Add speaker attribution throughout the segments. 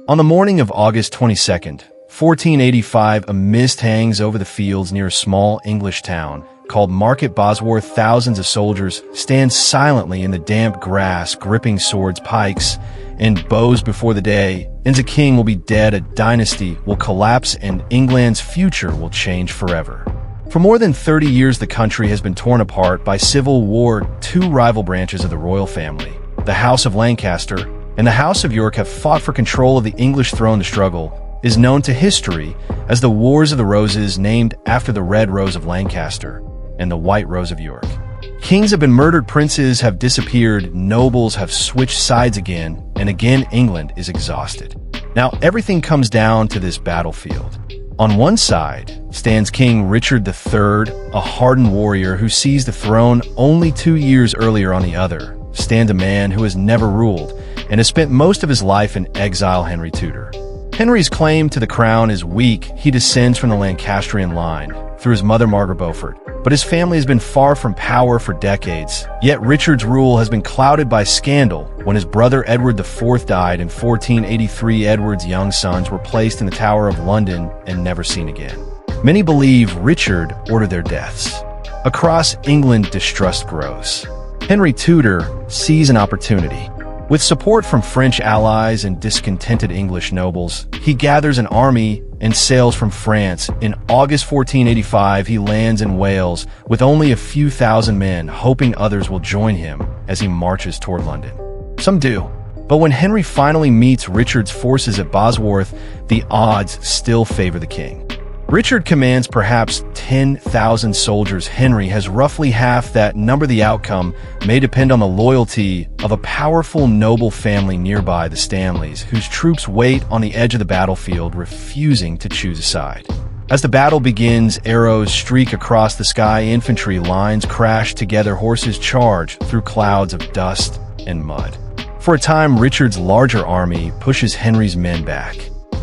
Speaker 1: On the morning of August 22nd, 1485, a mist hangs over the fields near a small English town called Market Bosworth. Thousands of soldiers stand silently in the damp grass, gripping swords, pikes, and bows before the day ends. A king will be dead, a dynasty will collapse, and England's future will change forever. For more than 30 years, the country has been torn apart by civil war. Two rival branches of the royal family, the House of Lancaster and the House of York, have fought for control of the English throne. The struggle is known to history as the Wars of the Roses, named after the red rose of Lancaster and the white rose of York. Kings have been murdered, princes have disappeared, nobles have switched sides again and again. England is exhausted. Now everything comes down to this battlefield. On one side stands King Richard III, a hardened warrior who seized the throne only 2 years earlier. On the other stands a man who has never ruled and has spent most of his life in exile, Henry Tudor. Henry's claim to the crown is weak. He descends from the Lancastrian line through his mother Margaret Beaufort, but his family has been far from power for decades. Yet Richard's rule has been clouded by scandal. When his brother Edward IV died in 1483, Edward's young sons were placed in the Tower of London and never seen again. Many believe Richard ordered their deaths. Across England, distrust grows. Henry Tudor sees an opportunity. With support from French allies and discontented English nobles, he gathers an army and sails from France. In August 1485, he lands in Wales with only a few thousand men, hoping others will join him as he marches toward London. Some do, but when Henry finally meets Richard's forces at Bosworth, the odds still favor the king. Richard commands perhaps 10,000 soldiers. Henry has roughly half that number. The outcome may depend on the loyalty of a powerful noble family nearby, the Stanleys, whose troops wait on the edge of the battlefield, refusing to choose a side. As the battle begins, arrows streak across the sky, infantry lines crash together, horses charge through clouds of dust and mud. For a time, Richard's larger army pushes Henry's men back.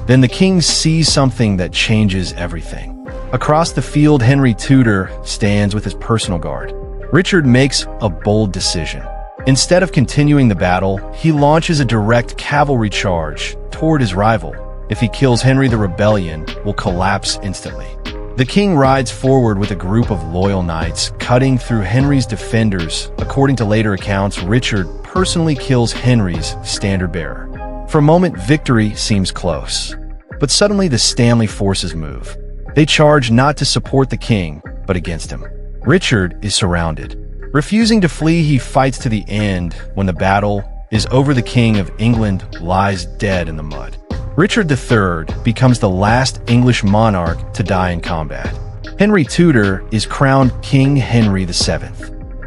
Speaker 1: Then the king sees something that changes everything. Across the field, Henry Tudor stands with his personal guard. Richard makes a bold decision. Instead of continuing the battle, he launches a direct cavalry charge toward his rival. If he kills Henry, the rebellion will collapse instantly. The king rides forward with a group of loyal knights, cutting through Henry's defenders. According to later accounts, Richard personally kills Henry's standard-bearer. For a moment, victory seems close. But suddenly the Stanley forces move. They charge not to support the king, but against him. Richard is surrounded. Refusing to flee, he fights to the end. When the battle is over, the King of England lies dead in the mud. Richard III becomes the last English monarch to die in combat. Henry Tudor is crowned King Henry VII.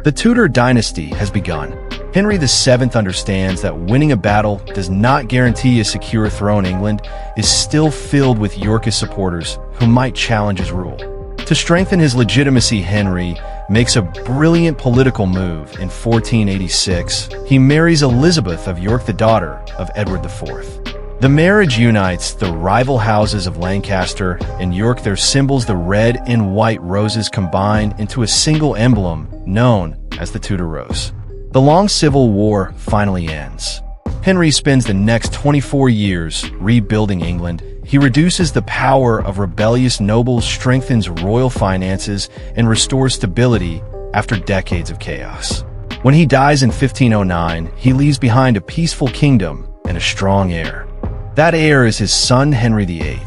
Speaker 1: The Tudor Dynasty has begun. Henry VII understands that winning a battle does not guarantee a secure throne. England is still filled with Yorkist supporters who might challenge his rule. To strengthen his legitimacy, Henry makes a brilliant political move. In 1486, he marries Elizabeth of York, the daughter of Edward IV. The marriage unites the rival houses of Lancaster and York. Their symbols, the red and white roses, combined into a single emblem known as the Tudor rose. The long civil war finally ends. Henry spends the next 24 years rebuilding England. He reduces the power of rebellious nobles, strengthens royal finances, and restores stability after decades of chaos. When he dies in 1509, he leaves behind a peaceful kingdom and a strong heir. That heir is his son, Henry VIII.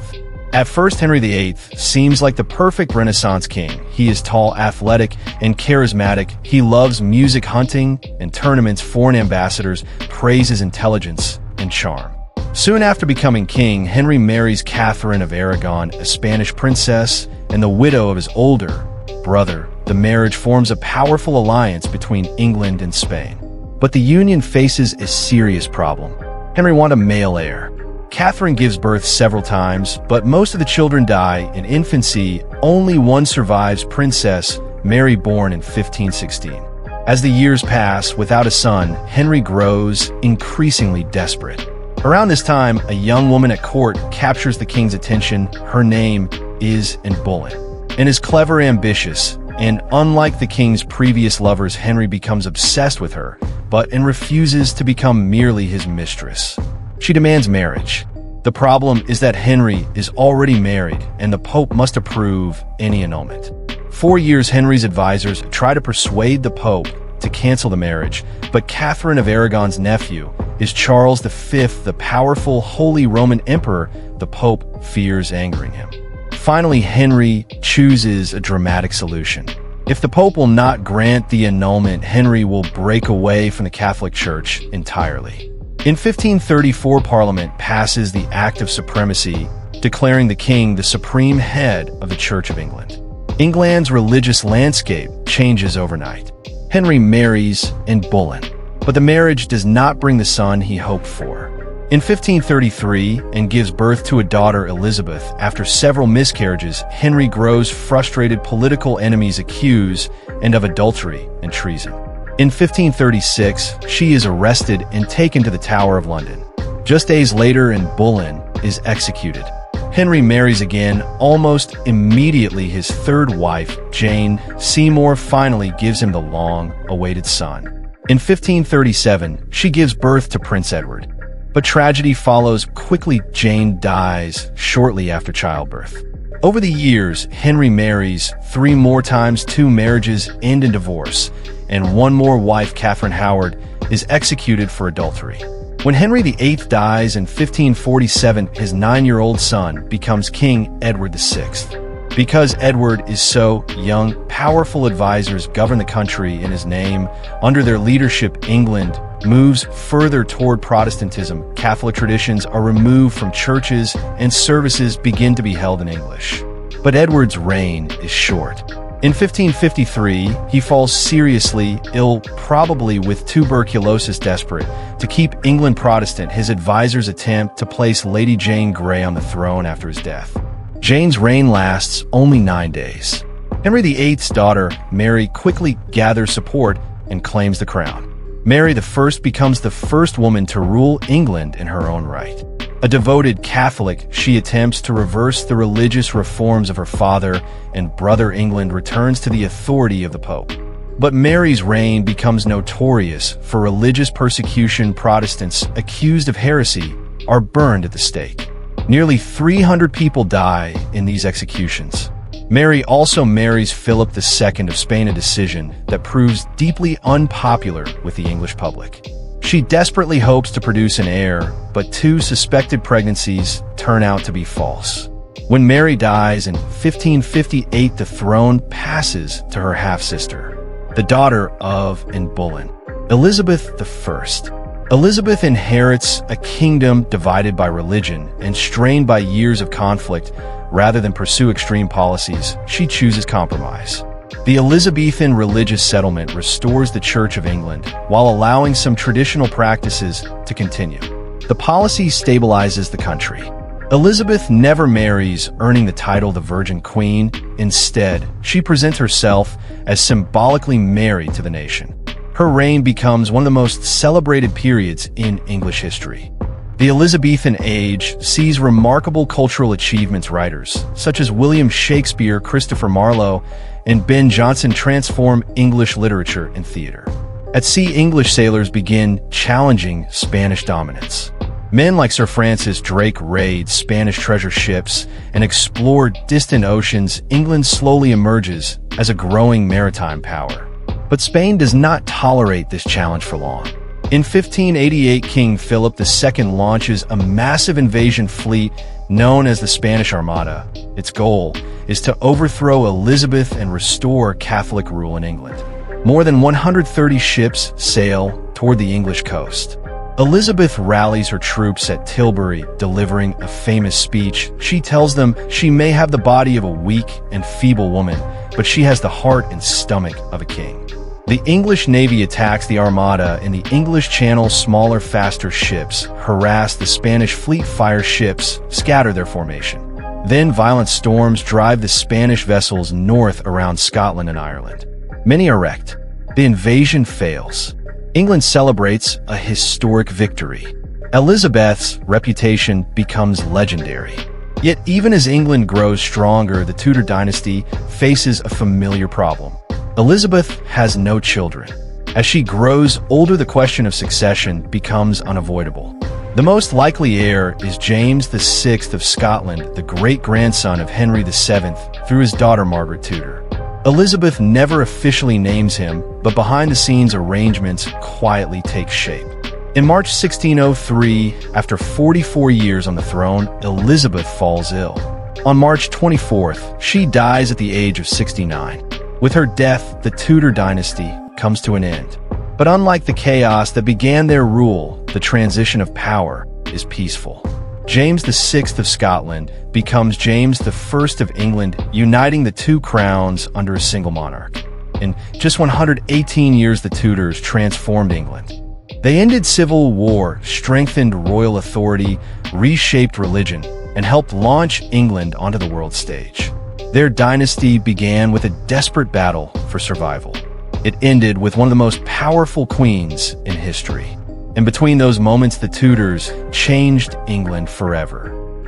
Speaker 1: At first, Henry VIII seems like the perfect Renaissance king. He is tall, athletic, and charismatic. He loves music, hunting, and tournaments. Foreign ambassadors praise his intelligence and charm. Soon after becoming king, Henry marries Catherine of Aragon, a Spanish princess and the widow of his older brother. The marriage forms a powerful alliance between England and Spain. But the union faces a serious problem. Henry wanted a male heir. Catherine gives birth several times, but most of the children die in infancy. Only one survives, Princess Mary, born in 1516. As the years pass without a son, Henry grows increasingly desperate. Around this time, a young woman at court captures the king's attention. Her name is Anne Boleyn, and is clever, ambitious, and unlike the king's previous lovers, Henry becomes obsessed with her, but Anne refuses to become merely his mistress. She demands marriage. The problem is that Henry is already married, and the Pope must approve any annulment. For years, Henry's advisors try to persuade the Pope to cancel the marriage, but Catherine of Aragon's nephew is Charles V, the powerful Holy Roman Emperor. The Pope fears angering him. Finally, Henry chooses a dramatic solution. If the Pope will not grant the annulment, Henry will break away from the Catholic Church entirely. In 1534, Parliament passes the Act of Supremacy, declaring the king the supreme head of the Church of England. England's religious landscape changes overnight. Henry marries Anne Boleyn, but the marriage does not bring the son he hoped for. In 1533, Anne gives birth to a daughter, Elizabeth. After several miscarriages, Henry grows frustrated. Political enemies accuse Anne of adultery and treason. In 1536, she is arrested and taken to the Tower of London. Just days later, Anne Boleyn is executed. Henry marries again. Almost immediately, his third wife, Jane Seymour, finally gives him the long-awaited son. In 1537, she gives birth to Prince Edward. But tragedy follows quickly. Jane dies shortly after childbirth. Over the years, Henry marries 3 more times. 2 marriages end in divorce, and 1 more wife, Catherine Howard, is executed for adultery. When Henry VIII dies in 1547, his 9-year-old son becomes King Edward VI. Because Edward is so young, powerful advisors govern the country in his name. Under their leadership, England moves further toward Protestantism. Catholic traditions are removed from churches, and services begin to be held in English. But Edward's reign is short. In 1553, he falls seriously ill, probably with tuberculosis. Desperate to keep England Protestant, his advisors attempt to place Lady Jane Grey on the throne after his death. Jane's reign lasts only 9 days. Henry VIII's daughter, Mary, quickly gathers support and claims the crown. Mary I becomes the first woman to rule England in her own right. A devoted Catholic, she attempts to reverse the religious reforms of her father and brother. England returns to the authority of the Pope. But Mary's reign becomes notorious for religious persecution. Protestants accused of heresy are burned at the stake. Nearly 300 people die in these executions. Mary also marries Philip II of Spain, a decision that proves deeply unpopular with the English public. She desperately hopes to produce an heir, but 2 suspected pregnancies turn out to be false. When Mary dies in 1558, the throne passes to her half-sister, the daughter of Anne Boleyn, Elizabeth I. Elizabeth inherits a kingdom divided by religion and strained by years of conflict. Rather than pursue extreme policies, she chooses compromise. The Elizabethan religious settlement restores the Church of England while allowing some traditional practices to continue. The policy stabilizes the country. Elizabeth never marries, earning the title the Virgin Queen. Instead, she presents herself as symbolically married to the nation. Her reign becomes one of the most celebrated periods in English history. The Elizabethan age sees remarkable cultural achievements. Writers such as William Shakespeare, Christopher Marlowe, and Ben Jonson transform English literature and theater. At sea, English sailors begin challenging Spanish dominance. Men like Sir Francis Drake raid Spanish treasure ships and explore distant oceans. England slowly emerges as a growing maritime power. But Spain does not tolerate this challenge for long. In 1588, King Philip II launches a massive invasion fleet known as the Spanish Armada. Its goal is to overthrow Elizabeth and restore Catholic rule in England. More than 130 ships sail toward the English coast. Elizabeth rallies her troops at Tilbury, delivering a famous speech. She tells them she may have the body of a weak and feeble woman, but she has the heart and stomach of a king. The English Navy attacks the Armada in the English Channel. Smaller, faster ships harass the Spanish fleet. Fire ships scatter their formation. Then violent storms drive the Spanish vessels north around Scotland and Ireland. Many are wrecked. The invasion fails. England celebrates a historic victory. Elizabeth's reputation becomes legendary. Yet even as England grows stronger, the Tudor Dynasty faces a familiar problem. Elizabeth has no children. As she grows older, the question of succession becomes unavoidable. The most likely heir is James VI of Scotland, the great-grandson of Henry VII, through his daughter Margaret Tudor. Elizabeth never officially names him, but behind-the-scenes arrangements quietly take shape. In March 1603, after 44 years on the throne, Elizabeth falls ill. On March 24th, she dies at the age of 69. With her death, the Tudor Dynasty comes to an end. But unlike the chaos that began their rule, the transition of power is peaceful. James VI of Scotland becomes James I of England, uniting the two crowns under a single monarch. In just 118 years, the Tudors transformed England. They ended civil war, strengthened royal authority, reshaped religion, and helped launch England onto the world stage. Their dynasty began with a desperate battle for survival. It ended with one of the most powerful queens in history. In between those moments, the Tudors changed England forever.